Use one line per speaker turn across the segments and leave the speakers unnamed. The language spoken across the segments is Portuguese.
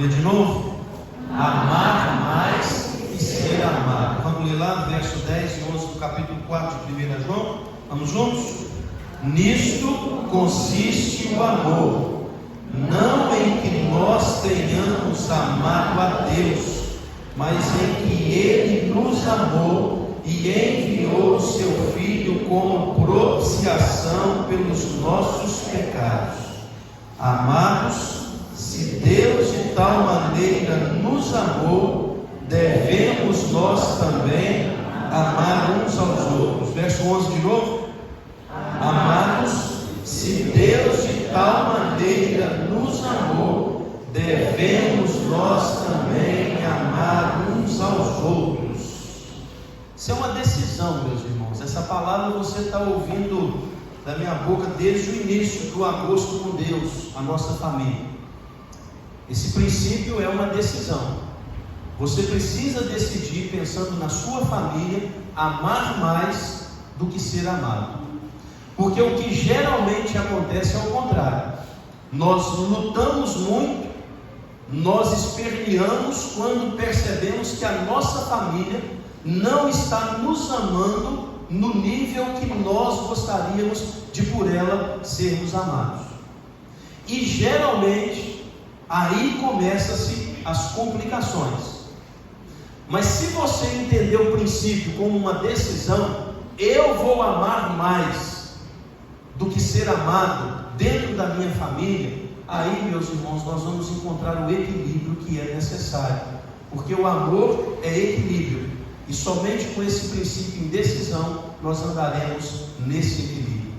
ler de novo? Amar mais e ser amado. Vamos ler lá no verso 10 e 11 do capítulo 4 de 1 João. Vamos juntos? Nisto consiste o amor, não em que nós tenhamos amado a Deus, mas em que Ele nos amou e enviou o seu Filho como propiciação pelos nossos pecados. Amados, se Deus de tal maneira nos amou, devemos nós também amar uns aos outros. Verso 11 de novo. Amados, se Deus de tal maneira nos amou, devemos nós também amar uns aos outros. Isso é uma decisão, meus irmãos. Essa palavra você está ouvindo da minha boca desde o início do agosto com Deus, a nossa família. Esse princípio é uma decisão. Você precisa decidir, pensando na sua família, amar mais do que ser amado. Porque o que geralmente acontece é o contrário. Nós lutamos muito, nós esperneamos quando percebemos que a nossa família não está nos amando no nível que nós gostaríamos de por ela sermos amados. E geralmente aí começam-se as complicações. Mas se você entender o princípio como uma decisão, eu vou amar mais do que ser amado dentro da minha família, aí, meus irmãos, nós vamos encontrar o equilíbrio que é necessário, porque o amor é equilíbrio, e somente com esse princípio em decisão nós andaremos nesse equilíbrio.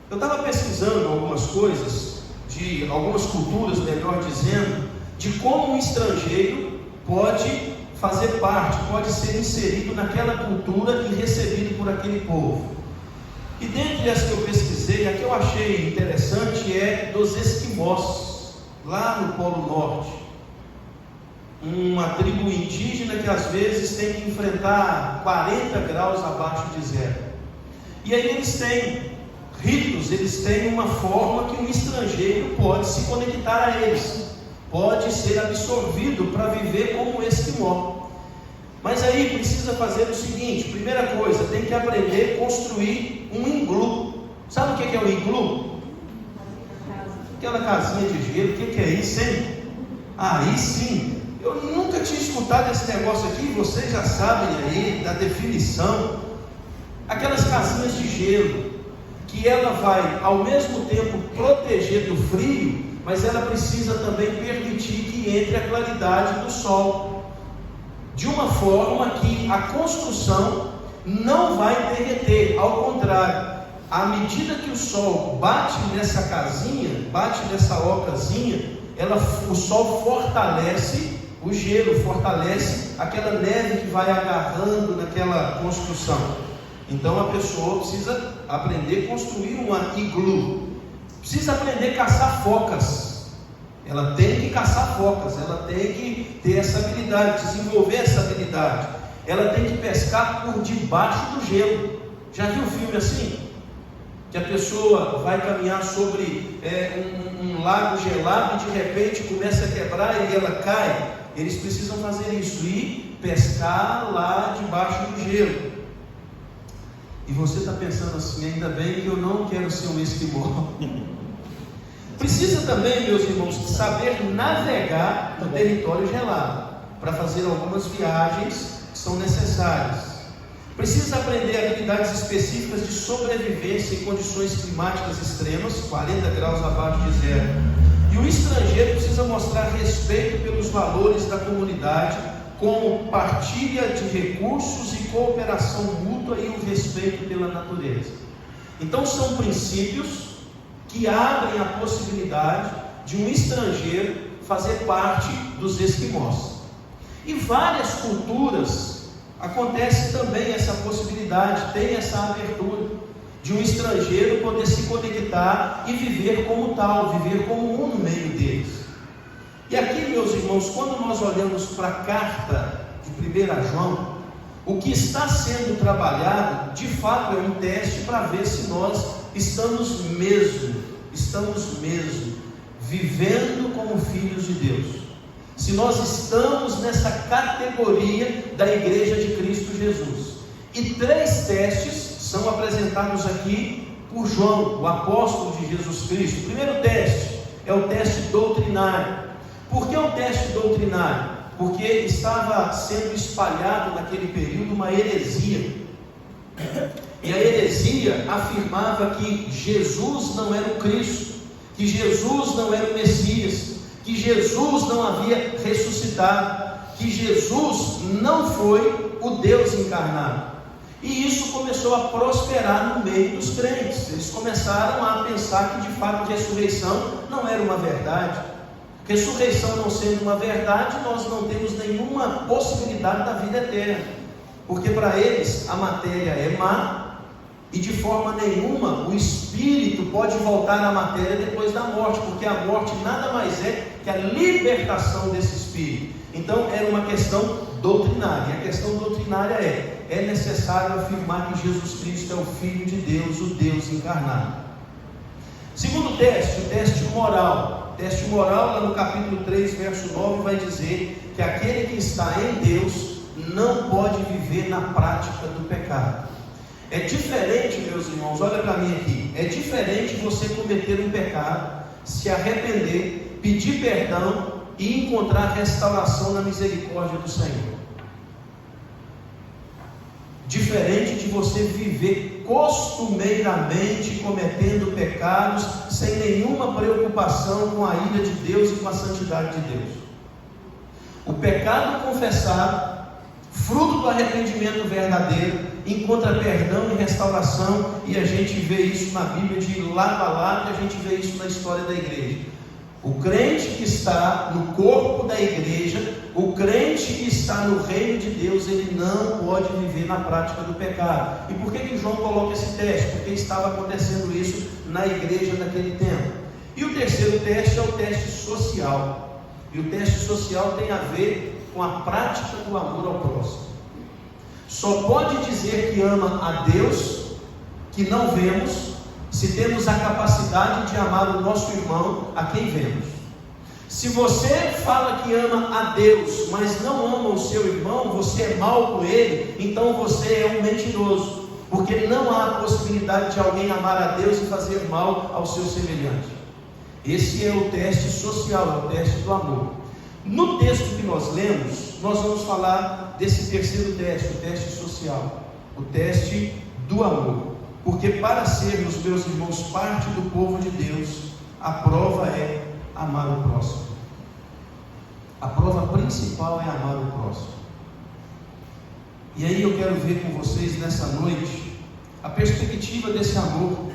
Eu estava pesquisando algumas coisas, de algumas culturas, melhor dizendo, de como um estrangeiro pode fazer parte, pode ser inserido naquela cultura e recebido por aquele povo. E dentre as que eu pesquisei, a que eu achei interessante é dos esquimós, lá no Polo Norte. Uma tribo indígena que às vezes tem que enfrentar 40 graus abaixo de zero. E aí eles têm ritos, eles têm uma forma que um estrangeiro pode se conectar a eles, pode ser absorvido para viver como um esquimó. Mas aí precisa fazer o seguinte: primeira coisa, tem que aprender a construir um iglu. Sabe o que é um iglu? Aquela casinha de gelo. O que é isso, hein? Aí sim, eu nunca tinha escutado esse negócio aqui. Vocês já sabem aí da definição. Aquelas casinhas de gelo, que ela vai ao mesmo tempo proteger do frio, mas ela precisa também permitir que entre a claridade do sol, de uma forma que a construção não vai derreter. Ao contrário, à medida que o sol bate nessa casinha, bate nessa ocazinha, o sol fortalece o gelo, fortalece aquela neve que vai agarrando naquela construção. Então a pessoa precisa aprender a construir uma iglu, precisa aprender a caçar focas. Ela tem que caçar focas, ela tem que ter essa habilidade, desenvolver essa habilidade. Ela tem que pescar por debaixo do gelo. Já viu um filme assim? Que a pessoa vai caminhar sobre um lago gelado e de repente começa a quebrar e ela cai. Eles precisam fazer isso, ir pescar lá debaixo do gelo. E você está pensando assim: ainda bem que eu não quero ser um esquimó. Precisa também, meus irmãos, saber navegar no território gelado, para fazer algumas viagens que são necessárias. Precisa aprender habilidades específicas de sobrevivência em condições climáticas extremas, 40 graus abaixo de zero. E o estrangeiro precisa mostrar respeito pelos valores da comunidade, como partilha de recursos e cooperação mútua e o respeito pela natureza. Então são princípios que abrem a possibilidade de um estrangeiro fazer parte dos esquimós. E várias culturas acontece também essa possibilidade, tem essa abertura de um estrangeiro poder se conectar e viver como tal, viver como um no meio deles. E aqui, meus irmãos, quando nós olhamos para a carta de 1 João, o que está sendo trabalhado, de fato, é um teste para ver se nós estamos mesmo vivendo como filhos de Deus, se nós estamos nessa categoria da igreja de Cristo Jesus. E 3 testes são apresentados aqui por João, o apóstolo de Jesus Cristo. O primeiro teste é o teste doutrinário. Por que o teste doutrinário? Porque estava sendo espalhado naquele período uma heresia. E a heresia afirmava que Jesus não era o Cristo, que Jesus não era o Messias, que Jesus não havia ressuscitado, que Jesus não foi o Deus encarnado. E isso começou a prosperar no meio dos crentes. Eles começaram a pensar que de fato a ressurreição não era uma verdade. Ressurreição não sendo uma verdade, nós não temos nenhuma possibilidade da vida eterna, porque para eles a matéria é má e de forma nenhuma o espírito pode voltar à matéria depois da morte, porque a morte nada mais é que a libertação desse espírito. Então era uma questão doutrinária. E a questão doutrinária é necessário afirmar que Jesus Cristo é o Filho de Deus, o Deus encarnado. Segundo teste, o teste moral. O teste moral, lá no capítulo 3, verso 9, vai dizer que aquele que está em Deus não pode viver na prática do pecado. É diferente, meus irmãos, olha para mim aqui, é diferente você cometer um pecado, se arrepender, pedir perdão e encontrar restauração na misericórdia do Senhor. Diferente de você viver costumeiramente cometendo pecados sem nenhuma preocupação com a ira de Deus e com a santidade de Deus. O pecado confessado, fruto do arrependimento verdadeiro, encontra perdão e restauração, e a gente vê isso na Bíblia de lado a lado, e a gente vê isso na história da igreja. O crente que está no corpo da igreja, o crente que está no reino de Deus, ele não pode viver na prática do pecado. E por que João coloca esse teste? Porque estava acontecendo isso na igreja naquele tempo. E o terceiro teste é o teste social. E o teste social tem a ver com a prática do amor ao próximo. Só pode dizer que ama a Deus, que não vemos, se temos a capacidade de amar o nosso irmão a quem vemos. Se você fala que ama a Deus, mas não ama o seu irmão, você é mau com ele, então você é um mentiroso, porque não há possibilidade de alguém amar a Deus e fazer mal ao seu semelhante. Esse é o teste social, é o teste do amor. No texto que nós lemos, nós vamos falar desse terceiro teste, o teste social, o teste do amor. Porque para sermos, meus irmãos, parte do povo de Deus, a prova é amar o próximo. A prova principal é amar o próximo. E aí eu quero ver com vocês nessa noite a perspectiva desse amor.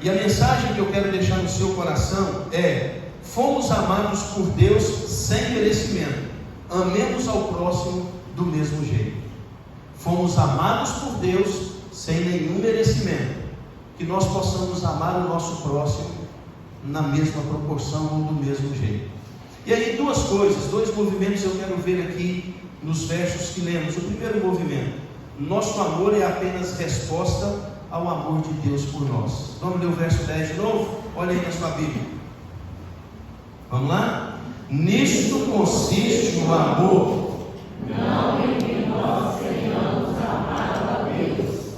E a mensagem que eu quero deixar no seu coração é: fomos amados por Deus sem merecimento. Amemos ao próximo do mesmo jeito. Fomos amados por Deus sem nenhum merecimento. Que nós possamos amar o nosso próximo na mesma proporção ou do mesmo jeito. E aí dois movimentos eu quero ver aqui nos versos que lemos. O primeiro movimento: nosso amor é apenas resposta ao amor de Deus por nós. Vamos ler o verso 10 de novo? Olha aí na sua Bíblia. Vamos lá? Nisto consiste o amor.
Não em que nós tenhamos amado a Deus,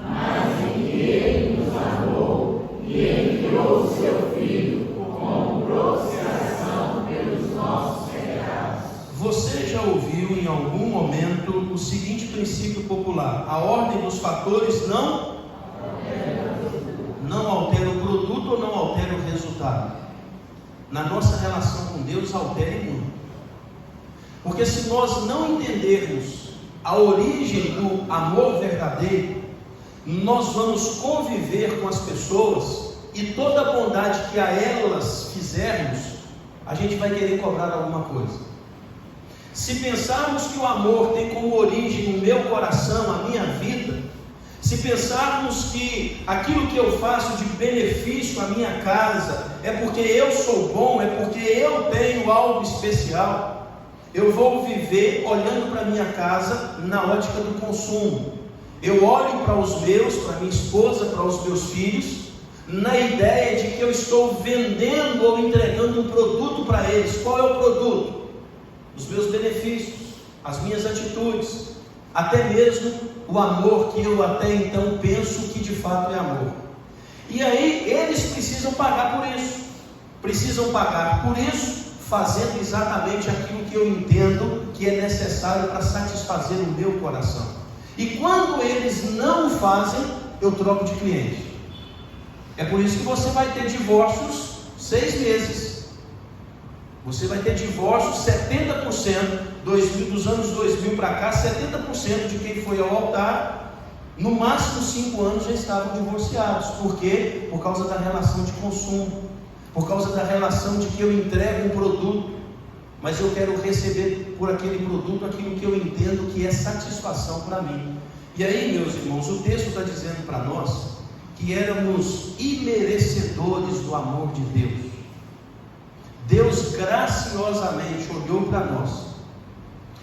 mas em que Ele nos amou e enviou o seu Filho como propiciação pelos nossos pecados.
Você já ouviu em algum momento o seguinte princípio popular: a ordem dos fatores não altera o produto ou não altera o resultado. Na nossa relação com Deus, altera muito. Porque se nós não entendermos a origem do amor verdadeiro, nós vamos conviver com as pessoas e toda a bondade que a elas fizermos, a gente vai querer cobrar alguma coisa. Se pensarmos que o amor tem como origem o meu coração, a minha vida, se pensarmos que aquilo que eu faço de benefício à minha casa é porque eu sou bom, é porque eu tenho algo especial, eu vou viver olhando para a minha casa na ótica do consumo. Eu olho para os meus, para minha esposa, para os meus filhos, na ideia de que eu estou vendendo ou entregando um produto para eles. Qual é o produto? Os meus benefícios, as minhas atitudes, até mesmo o amor que eu até então penso que de fato é amor. E aí eles precisam pagar por isso. Precisam pagar por isso, fazendo exatamente aquilo que eu entendo que é necessário para satisfazer o meu coração. E quando eles não o fazem, eu troco de cliente. É por isso que você vai ter divórcios 6 meses. Você vai ter divórcios 70%, dos anos 2000 para cá, 70% de quem foi ao altar, no máximo 5 anos já estavam divorciados. Por quê? Por causa da relação de consumo. Por causa da relação de que eu entrego um produto, mas eu quero receber por aquele produto aquilo que eu entendo que é satisfação para mim. E aí, meus irmãos, o texto está dizendo para nós que éramos imerecedores do amor de Deus. Deus graciosamente olhou para nós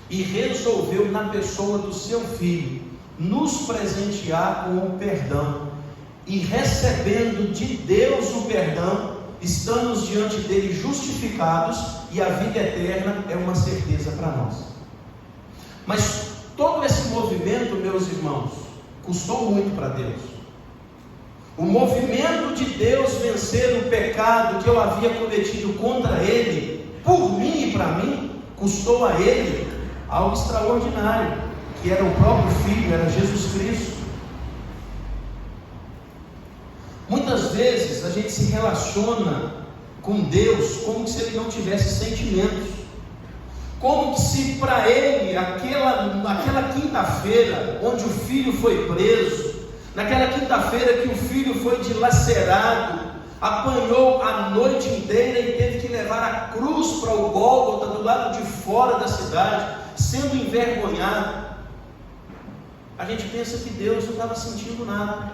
e resolveu, na pessoa do seu Filho, nos presentear com o perdão. E recebendo de Deus o perdão, estamos diante dele justificados, e a vida eterna é uma certeza para nós. Mas todo esse movimento, meus irmãos, custou muito para Deus. O movimento de Deus vencer o pecado que eu havia cometido contra ele, por mim e para mim, custou a ele algo extraordinário, que era o próprio Filho, era Jesus Cristo. Muitas vezes a gente se relaciona com Deus como se ele não tivesse sentimentos, como que se para ele aquela quinta-feira onde o filho foi preso, naquela quinta-feira que o filho foi dilacerado, apanhou a noite inteira e teve que levar a cruz para o Gólgota, do lado de fora da cidade, sendo envergonhado, a gente pensa que Deus não estava sentindo nada,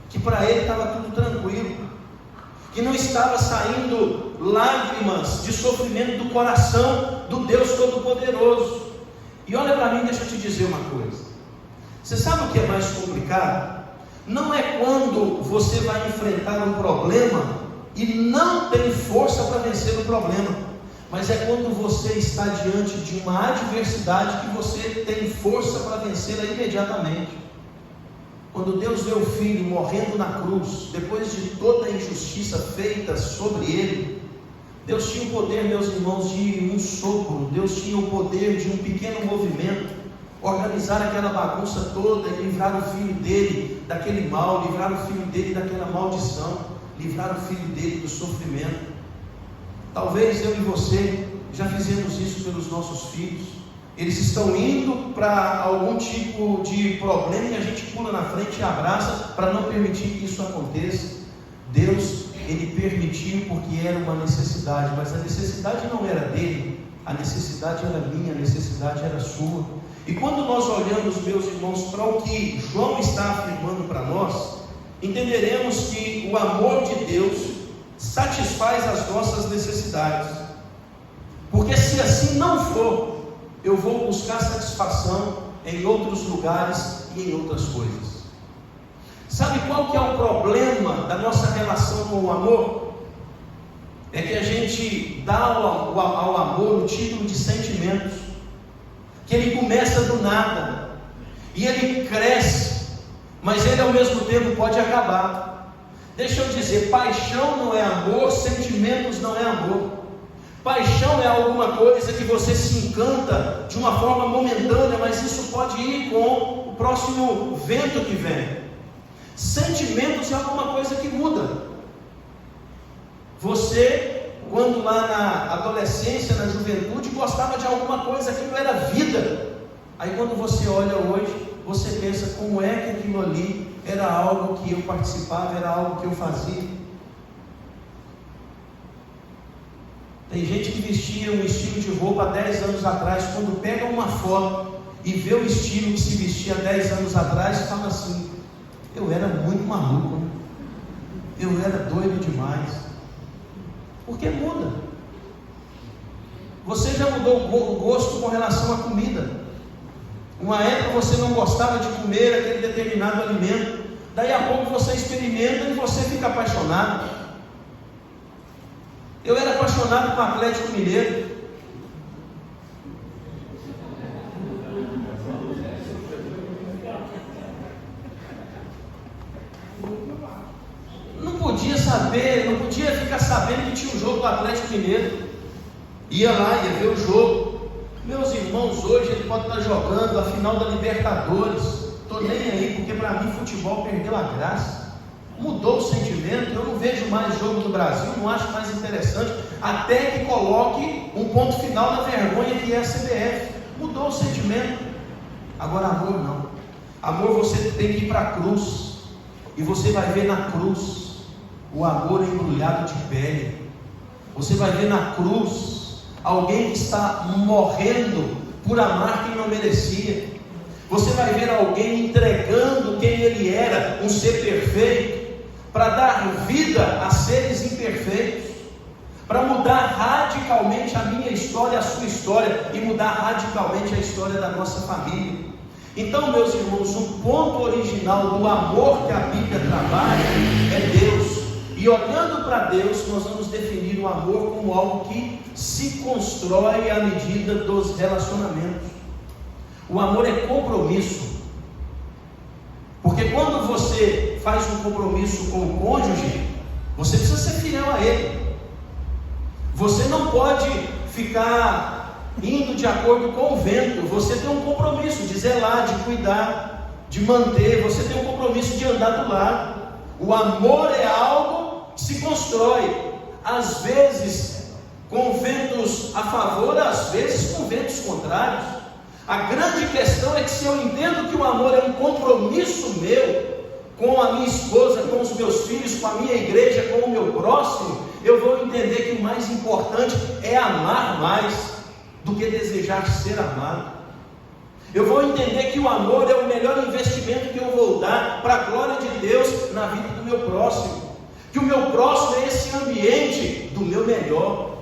que para ele estava tudo tranquilo, que não estava saindo lágrimas de sofrimento do coração do Deus Todo-Poderoso. E olha para mim, deixa eu te dizer uma coisa. Você sabe o que é mais complicado? Não é quando você vai enfrentar um problema e não tem força para vencer o problema, mas é quando você está diante de uma adversidade que você tem força para vencê-la imediatamente. Quando Deus vê o Filho morrendo na cruz, depois de toda a injustiça feita sobre ele, Deus tinha o poder, meus irmãos, de um sopro. Deus tinha o poder de um pequeno movimento, organizar aquela bagunça toda e livrar o filho dele daquele mal, livrar o filho dele daquela maldição, livrar o filho dele do sofrimento. Talvez eu e você já fizemos isso pelos nossos filhos. Eles estão indo para algum tipo de problema e a gente pula na frente e abraça para não permitir que isso aconteça. Deus, ele permitiu porque era uma necessidade, mas a necessidade não era dele, a necessidade era minha, a necessidade era sua. E quando nós olhamos, meus irmãos, para o que João está afirmando para nós, entenderemos que o amor de Deus satisfaz as nossas necessidades. Porque se assim não for, eu vou buscar satisfação em outros lugares e em outras coisas. Sabe qual que é o problema da nossa relação com o amor? É que a gente dá ao amor o título de sentimentos, que ele começa do nada, e ele cresce, mas ele ao mesmo tempo pode acabar. Deixa eu dizer, paixão não é amor, sentimentos não é amor. Paixão é alguma coisa que você se encanta de uma forma momentânea, mas isso pode ir com o próximo vento que vem. Sentimentos é alguma coisa que muda. Você, quando lá na adolescência, na juventude, gostava de alguma coisa, aquilo era vida. Aí quando você olha hoje, você pensa, como é que aquilo ali era algo que eu participava, era algo que eu fazia. Tem gente que vestia um estilo de roupa há 10 anos atrás, quando pega uma foto e vê o estilo que se vestia há 10 anos atrás, fala assim, eu era muito maluco, né? Eu era doido demais. Porque muda. Você já mudou o gosto com relação à comida. Uma época você não gostava de comer aquele determinado alimento, daí a pouco você experimenta e você fica apaixonado. Eu era apaixonado com o Atlético Mineiro. Não podia saber, não podia ficar sabendo que tinha um jogo do Atlético Mineiro. Ia lá, ia ver o jogo. Meus irmãos, hoje ele pode estar jogando a final da Libertadores. Estou nem aí, porque para mim futebol perdeu a graça. Mudou o sentimento. Eu não vejo mais jogo do Brasil, não acho mais interessante, até que coloque um ponto final na vergonha que é a CBF. Mudou o sentimento. Agora amor não. Amor você tem que ir para a cruz, e você vai ver na cruz o amor embrulhado de pele. Você vai ver na cruz alguém que está morrendo por amar quem não merecia. Você vai ver alguém entregando quem ele era, um ser perfeito, para dar vida a seres imperfeitos, para mudar radicalmente a minha história, a sua história, e mudar radicalmente a história da nossa família. Então, meus irmãos, o ponto original do amor que a Bíblia trabalha é Deus. E olhando para Deus, nós vamos definir o amor como algo que se constrói à medida dos relacionamentos. O amor é compromisso. Porque quando você faz um compromisso com o cônjuge, você precisa ser fiel a ele. Você não pode ficar indo de acordo com o vento. Você tem um compromisso de zelar, de cuidar, de manter. Você tem um compromisso de andar do lado. O amor é algo que se constrói, às vezes com ventos a favor, às vezes com ventos contrários. A grande questão é que se eu entendo que o amor é um compromisso meu com a minha esposa, com os meus filhos, com a minha igreja, com o meu próximo, eu vou entender que o mais importante é amar mais do que desejar ser amado. Eu vou entender que o amor é o melhor investimento que eu vou dar para a glória de Deus na vida do meu próximo. Que o meu próximo é esse ambiente do meu melhor,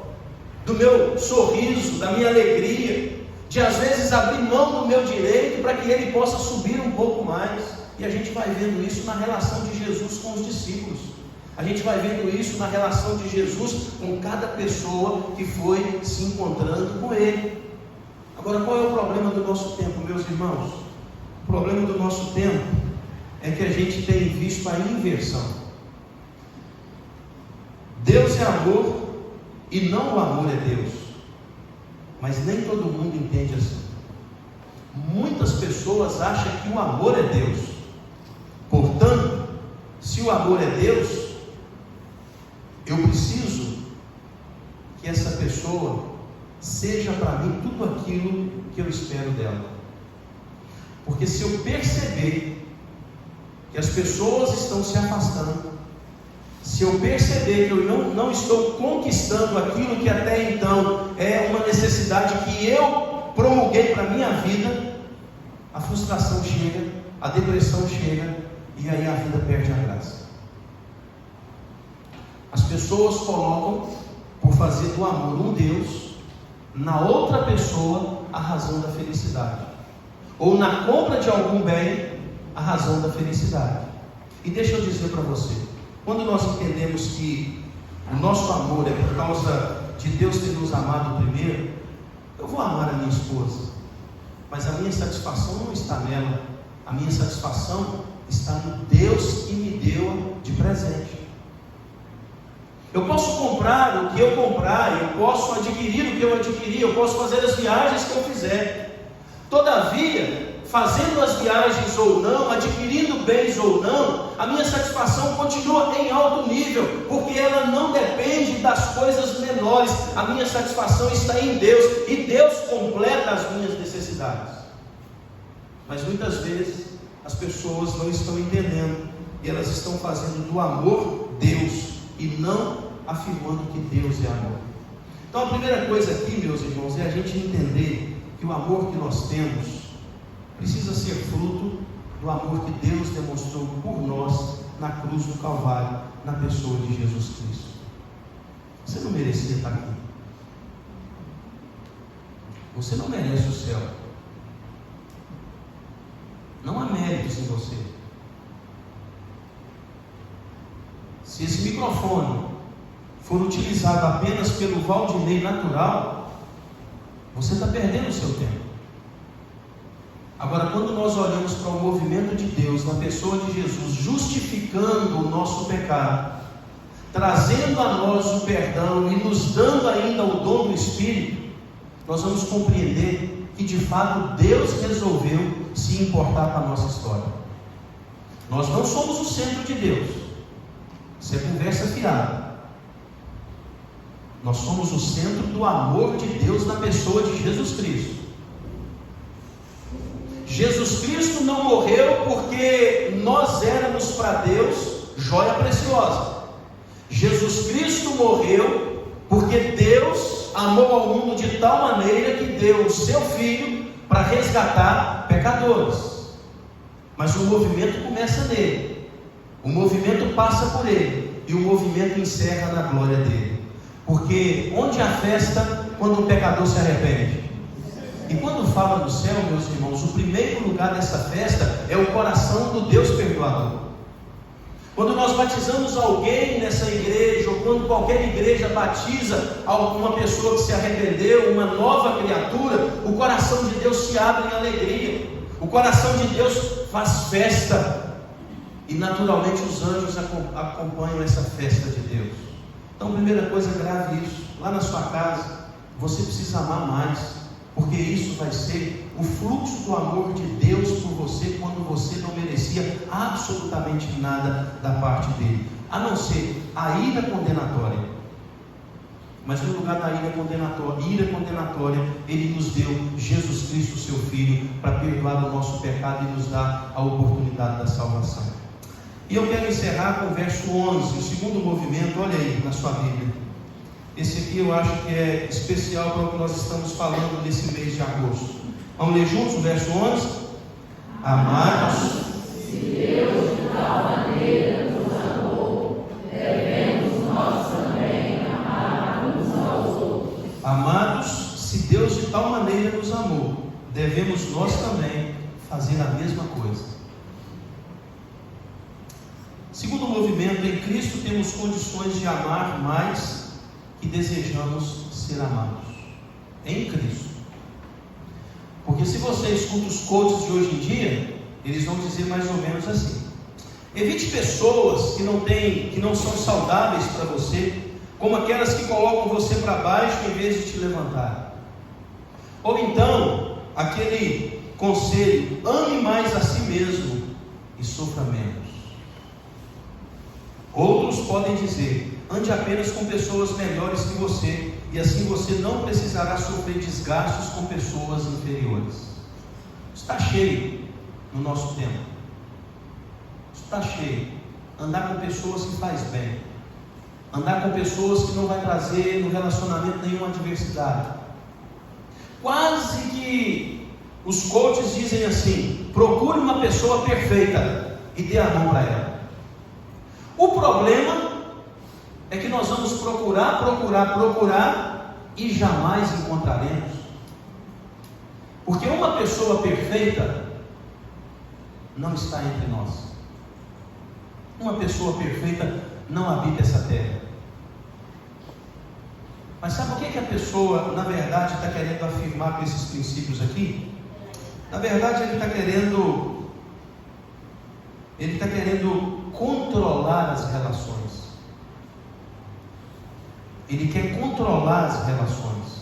do meu sorriso, da minha alegria, de às vezes abrir mão do meu direito para que ele possa subir um pouco mais. E a gente vai vendo isso na relação de Jesus com os discípulos. A gente vai vendo isso na relação de Jesus com cada pessoa que foi se encontrando com ele. Agora, qual é o problema do nosso tempo, meus irmãos? O problema do nosso tempo é que a gente tem visto a inversão. Deus é amor e não o amor é Deus. Mas nem todo mundo entende assim. Muitas pessoas acham que o amor é Deus. Portanto, se o amor é Deus, eu preciso que essa pessoa seja para mim tudo aquilo que eu espero dela. Porque se eu perceber que as pessoas estão se afastando, se eu perceber que eu não estou conquistando aquilo que até então é uma necessidade que eu promulguei para a minha vida, a frustração chega, a depressão chega, e aí a vida perde a graça. As pessoas colocam, por fazer do amor um Deus, na outra pessoa a razão da felicidade, ou na compra de algum bem a razão da felicidade. E deixa eu dizer para você, quando nós entendemos que o nosso amor é por causa de Deus ter nos amado primeiro, eu vou amar a minha esposa, mas a minha satisfação não está nela, a minha satisfação está no Deus que me deu de presente. Eu posso comprar o que eu comprar, eu posso adquirir o que eu adquirir, eu posso fazer as viagens que eu fizer. Todavia, fazendo as viagens ou não, adquirindo bens ou não, a minha satisfação continua em alto nível, porque ela não depende das coisas menores. A minha satisfação está em Deus, e Deus completa as minhas necessidades. Mas muitas vezes as pessoas não estão entendendo, e elas estão fazendo do amor Deus, e não afirmando que Deus é amor. Então a primeira coisa aqui, meus irmãos, é a gente entender que o amor que nós temos precisa ser fruto do amor que Deus demonstrou por nós na cruz do Calvário, na pessoa de Jesus Cristo. Você não merecia estar aqui. Você não merece o céu. Não há méritos em você. se esse microfone for utilizado apenas pelo Valdinei natural, você está perdendo o seu tempo. Agora, quando nós olhamos para o movimento de Deus na pessoa de Jesus, justificando o nosso pecado, trazendo a nós o perdão e nos dando ainda o dom do Espírito, nós vamos compreender que de fato Deus resolveu se importar com a nossa história. Nós não somos o centro de Deus, isso é conversa fiada. Nós somos o centro do amor de Deus na pessoa de Jesus Cristo. Jesus Cristo não morreu porque nós éramos para Deus joia preciosa. Jesus Cristo morreu porque Deus amou ao mundo de tal maneira que deu o seu Filho para resgatar pecadores. Mas o movimento começa nele, o movimento passa por ele, e o movimento encerra na glória dele. Porque onde há festa, quando o pecador se arrepende? E quando fala do céu, meus irmãos, o primeiro lugar dessa festa é o coração do Deus perdoador. Quando nós batizamos alguém nessa igreja, ou quando qualquer igreja batiza alguma pessoa que se arrependeu, uma nova criatura, o coração de Deus se abre em alegria, o coração de Deus faz festa, e naturalmente os anjos acompanham essa festa de Deus. Então, primeira coisa, grave isso, lá na sua casa, você precisa amar mais, porque isso vai ser o fluxo do amor de Deus por você, quando você não merecia absolutamente nada da parte dele, a não ser a ira condenatória. Mas no lugar da ira condenatória, ele nos deu Jesus Cristo, seu Filho, para perdoar o nosso pecado e nos dar a oportunidade da salvação. E eu quero encerrar com o verso 11, o segundo movimento. Olha aí na sua Bíblia. Esse aqui eu acho que é especial para o que nós estamos falando nesse mês de agosto. Vamos ler juntos o verso 11? Amados,
se Deus de tal maneira nos amou, devemos nós também amar uns aos outros.
Amados, se Deus de tal maneira nos amou, devemos nós também fazer a mesma coisa. Segundo movimento, em Cristo temos condições de amar mais que desejamos ser amados. Em Cristo. Porque se você escuta os coaches de hoje em dia, eles vão dizer mais ou menos assim: evite pessoas que não são saudáveis para você, como aquelas que colocam você para baixo em vez de te levantar. Ou então, aquele conselho: ame mais a si mesmo e sofra menos. Outros podem dizer: ande apenas com pessoas melhores que você, e assim você não precisará sofrer desgastos com pessoas inferiores. Está cheio no nosso tempo. Está cheio. Andar com pessoas que faz bem. Andar com pessoas que não vai trazer no relacionamento nenhuma adversidade. Quase que os coaches dizem assim: procure uma pessoa perfeita e dê a mão para ela. O problema é que nós vamos procurar e jamais encontraremos. Porque uma pessoa perfeita não está entre nós. Uma pessoa perfeita não habita essa terra. Mas sabe o que a pessoa, na verdade, está querendo afirmar com esses princípios aqui? Na verdade, ele está querendo controlar as relações. Ele quer controlar as relações.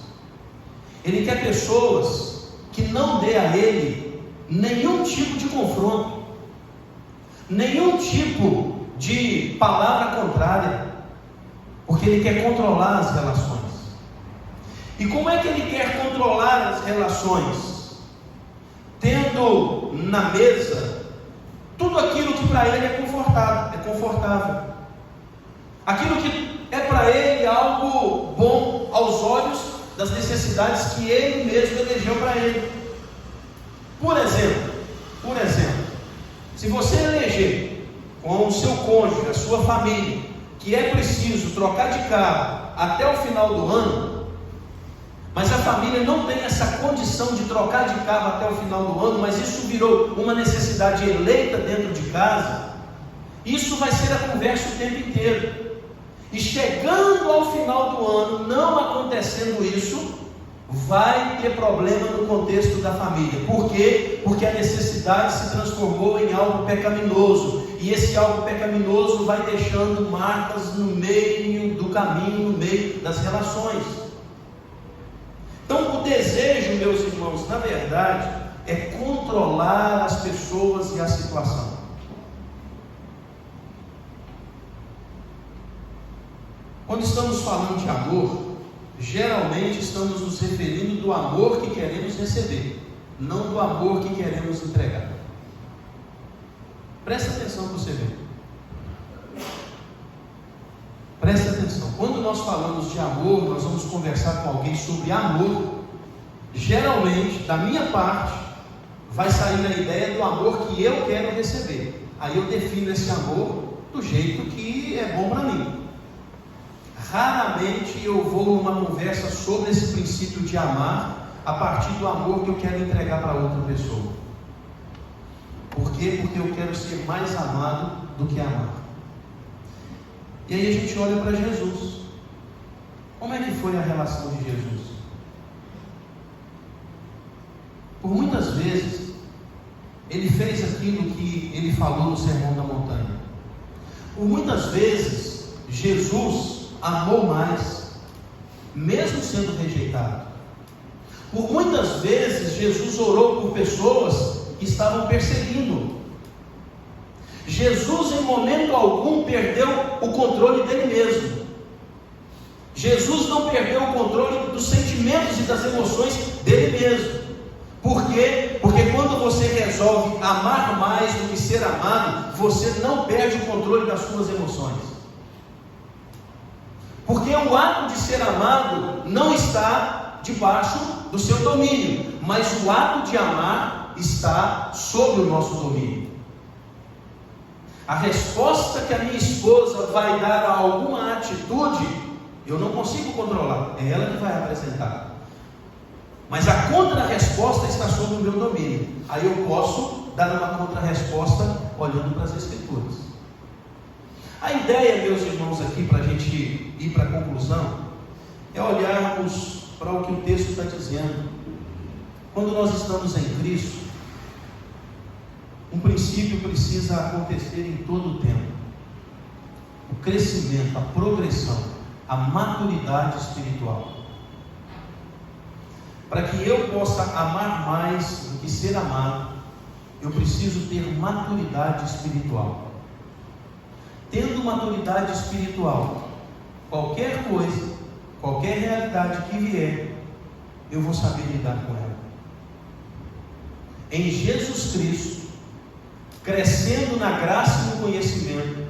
Ele quer pessoas que não dê a ele nenhum tipo de confronto, nenhum tipo de palavra contrária, porque ele quer controlar as relações. E como é que ele quer controlar as relações? Tendo na mesa tudo aquilo que para ele é confortável, aquilo que é para ele algo bom aos olhos das necessidades que ele mesmo elegeu para ele. Por exemplo, se você eleger com o seu cônjuge, a sua família, que é preciso trocar de carro até o final do ano, mas a família não tem essa condição de trocar de carro até o final do ano, mas isso virou uma necessidade eleita dentro de casa, Isso vai ser a conversa o tempo inteiro. E chegando ao final do ano, não acontecendo isso, vai ter problema no contexto da família. Por quê? Porque a necessidade se transformou em algo pecaminoso. E esse algo pecaminoso vai deixando marcas no meio do caminho, no meio das relações. Então, o desejo, meus irmãos, na verdade, é controlar as pessoas e a situação. Quando estamos falando de amor, geralmente estamos nos referindo do amor que queremos receber, não do amor que queremos entregar. Presta atenção para você ver. Presta atenção. Quando nós falamos de amor, nós vamos conversar com alguém sobre amor. Geralmente, da minha parte, vai sair a ideia do amor que eu quero receber. Aí eu defino esse amor do jeito que é bom para mim. Raramente eu vou numa conversa sobre esse princípio de amar a partir do amor que eu quero entregar para outra pessoa. Por quê? Porque eu quero ser mais amado do que amar. E aí a gente olha para Jesus. Como é que foi a relação de Jesus? Por muitas vezes, ele fez aquilo que ele falou no Sermão da Montanha. Por muitas vezes, Jesus amou mais, mesmo sendo rejeitado. Por muitas vezes, Jesus orou por pessoas que estavam perseguindo. Jesus, em momento algum, perdeu o controle dele mesmo. Jesus não perdeu o controle dos sentimentos e das emoções dele mesmo. Por quê? Porque quando você resolve amar mais do que ser amado, você não perde o controle das suas emoções. Porque o ato de ser amado não está debaixo do seu domínio, mas o ato de amar está sob o nosso domínio. A resposta que a minha esposa vai dar a alguma atitude, eu não consigo controlar, é ela que vai apresentar. Mas a contra-resposta está sob o meu domínio. Aí eu posso dar uma contra-resposta olhando para as Escrituras. A ideia, meus irmãos, aqui para a gente ir para a conclusão, é olharmos para o que o texto está dizendo. Quando nós estamos em Cristo, um princípio precisa acontecer em todo o tempo: o crescimento, a progressão, a maturidade espiritual. Para que eu possa amar mais do que ser amado, eu preciso ter maturidade espiritual. Tendo maturidade espiritual, qualquer coisa, qualquer realidade que vier, eu vou saber lidar com ela. Em Jesus Cristo, crescendo na graça e no conhecimento,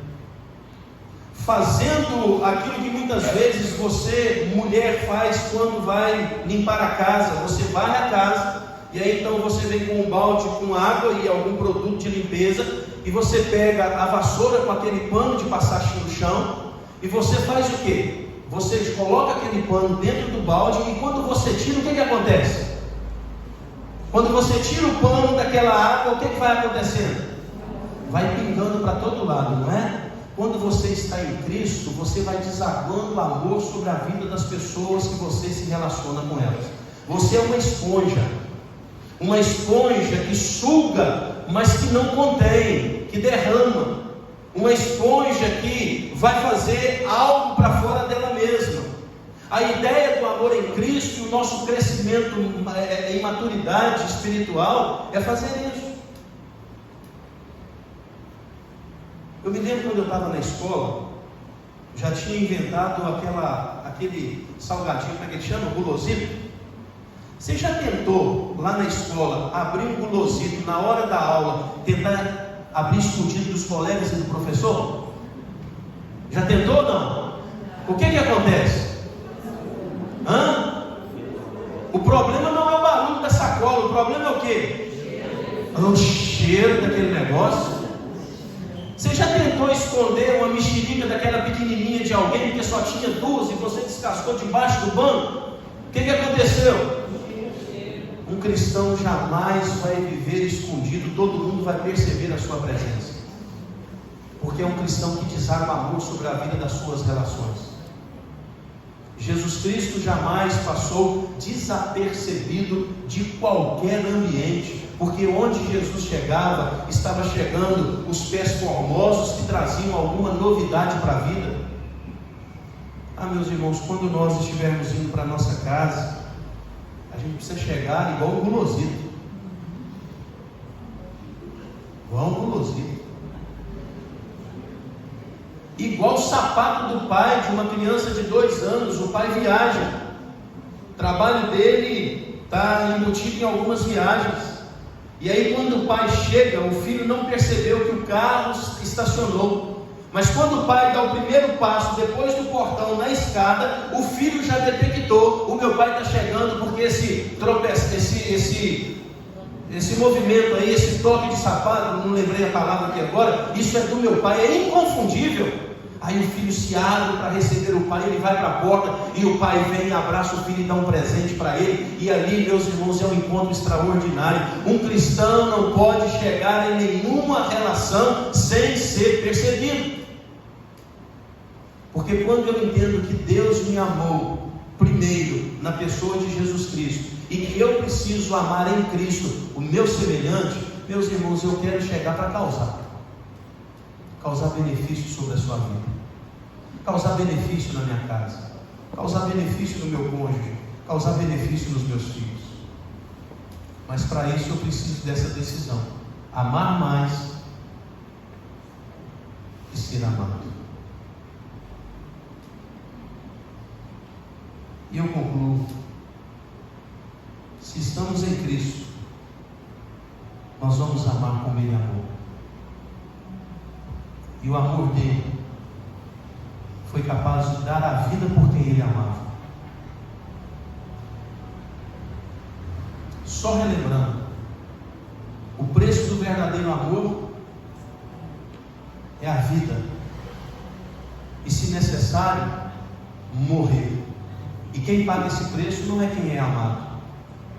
fazendo aquilo que muitas vezes você, mulher, faz quando vai limpar a casa. Você varre a casa, e aí então você vem com um balde com água e algum produto de limpeza, e você pega a vassoura com aquele pano de passar no chão, e você faz o quê? Você coloca aquele pano dentro do balde, e quando você tira, o que acontece? Quando você tira o pano daquela água, o que vai acontecendo? Vai pingando para todo lado, não é? Quando você está em Cristo, você vai desaguando amor sobre a vida das pessoas que você se relaciona com elas. Você é uma esponja que suga, mas que não contém, que derrama, uma esponja que vai fazer algo para fora dela mesma. A ideia do amor em Cristo e o nosso crescimento em maturidade espiritual é fazer isso. Eu me lembro quando eu estava na escola, já tinha inventado aquele salgadinho, como é que ele chama? Gulosito. Você já tentou lá na escola abrir um gulosito na hora da aula, tentar abrir escondido dos colegas e do professor? Já tentou ou não? O que acontece? O problema não é o barulho da sacola, o problema é o quê? O cheiro daquele negócio. Você já tentou esconder uma mexerica daquela pequenininha de alguém, porque só tinha duas e você descascou debaixo do banco? O que aconteceu? Um cristão jamais vai viver escondido, todo mundo vai perceber a sua presença. porque é um cristão que desarma amor sobre a vida das suas relações. Jesus Cristo jamais passou desapercebido de qualquer ambiente, porque onde Jesus chegava, estava chegando os pés formosos que traziam alguma novidade para a vida. Meus irmãos, quando nós estivermos indo para a nossa casa, a gente precisa chegar igual um gulosito. Igual um gulosito. Igual o sapato do pai de uma criança de 2 anos. O pai viaja, o trabalho dele está embutido em algumas viagens, e aí quando o pai chega, o filho não percebeu que o carro estacionou, mas quando o pai dá o primeiro passo depois do portão na escada, o filho já detectou: o meu pai está chegando, porque esse movimento aí, esse toque de sapato, não lembrei a palavra aqui agora, isso é do meu pai, é inconfundível. Aí o filho se abre para receber o pai, ele vai para a porta, e o pai vem, abraça o filho e dá um presente para ele, e ali, meus irmãos, é um encontro extraordinário. Um cristão não pode chegar em nenhuma relação sem ser percebido, porque quando eu entendo que Deus me amou primeiro na pessoa de Jesus Cristo, e que eu preciso amar em Cristo o meu semelhante, meus irmãos, eu quero chegar para causar benefício sobre a sua vida, causar benefício na minha casa, causar benefício no meu cônjuge, causar benefício nos meus filhos. Mas para isso eu preciso dessa decisão: amar mais e ser amado. E eu concluo: se estamos em Cristo, nós vamos amar como Ele amou. E o amor dele foi capaz de dar a vida por quem ele amava. Só relembrando, o preço do verdadeiro amor é a vida, e se necessário, morrer. E quem paga esse preço não é quem é amado,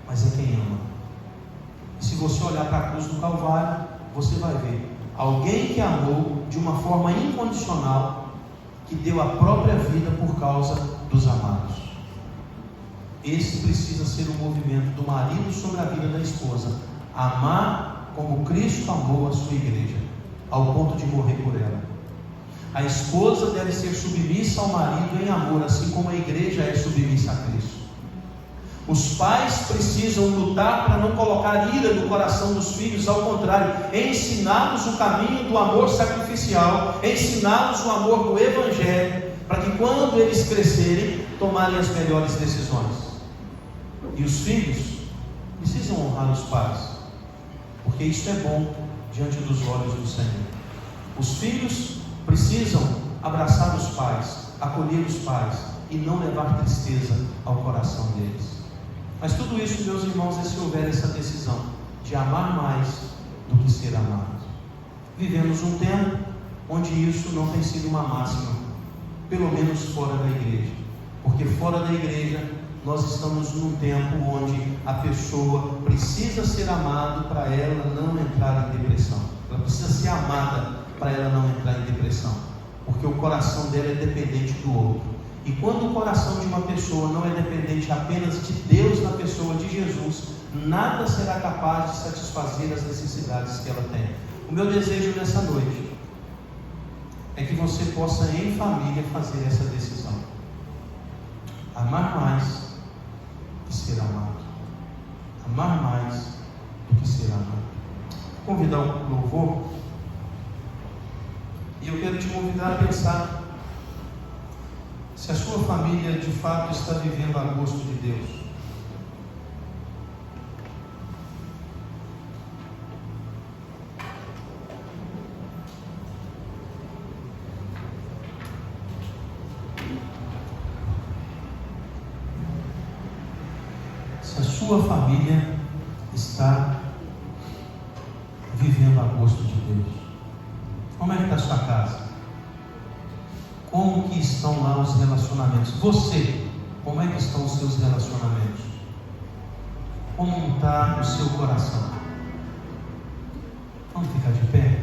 mas é quem ama. E se você olhar para a cruz do Calvário, você vai ver alguém que amou de uma forma incondicional, que deu a própria vida por causa dos amados. Esse precisa ser o movimento do marido sobre a vida da esposa: amar como Cristo amou a sua igreja, ao ponto de morrer por ela. A esposa deve ser submissa ao marido em amor, assim como a igreja é submissa a Cristo. Os pais precisam lutar para não colocar ira no coração dos filhos, ao contrário, ensiná-los o caminho do amor sacrificial, ensiná-los o amor do Evangelho, para que quando eles crescerem, tomarem as melhores decisões. E os filhos precisam honrar os pais, porque isso é bom diante dos olhos do Senhor. Os filhos precisam abraçar os pais, acolher os pais e não levar tristeza ao coração deles. Mas tudo isso, meus irmãos, é se houver essa decisão de amar mais do que ser amado. Vivemos um tempo onde isso não tem sido uma máxima, pelo menos fora da igreja, porque fora da igreja nós estamos num tempo onde a pessoa precisa ser amada para ela não entrar em depressão. Ela precisa ser amada para ela não entrar em depressão, porque o coração dela é dependente do outro. E quando o coração de uma pessoa não é dependente apenas de Deus na pessoa de Jesus, nada será capaz de satisfazer as necessidades que ela tem. O meu desejo nessa noite é que você possa em família fazer essa decisão: amar mais que ser amado. Amar mais do que ser amado. Vou convidar o louvor, e eu quero te convidar a pensar se a sua família de fato está vivendo a gosto de Deus. Se a sua família está vivendo a gosto de Deus. Como é que está a sua casa? Como que estão lá os relacionamentos? Você, como é que estão os seus relacionamentos? Como está o seu coração? Vamos ficar de pé?